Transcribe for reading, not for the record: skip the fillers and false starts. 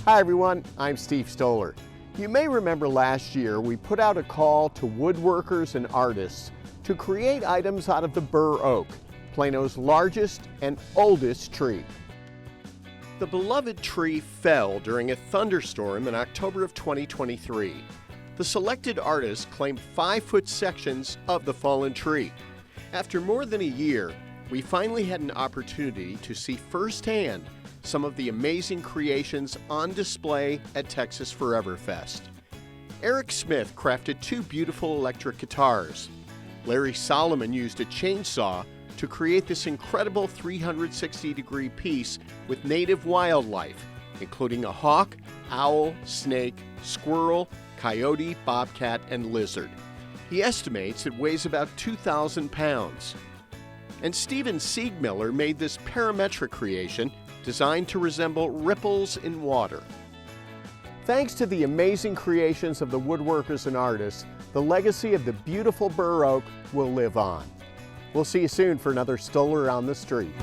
Hi everyone, I'm Steve Stoller. You may remember last year we put out a call to woodworkers and artists to create items out of the Bur Oak, Plano's largest and oldest tree. The beloved tree fell during a thunderstorm in October of 2023. The selected artists claimed 5-foot sections of the fallen tree. After more than a year, we finally had an opportunity to see firsthand some of the amazing creations on display at Texas Forever Fest. Eric Smith crafted 2 beautiful electric guitars. Larry Solomon used a chainsaw to create this incredible 360-degree piece with native wildlife, including a hawk, owl, snake, squirrel, coyote, bobcat, and lizard. He estimates it weighs about 2,000 pounds. And Steven Siegmiller made this parametric creation designed to resemble ripples in water. Thanks to the amazing creations of the woodworkers and artists, the legacy of the beautiful Bur Oak will live on. We'll see you soon for another Stoller on the Street.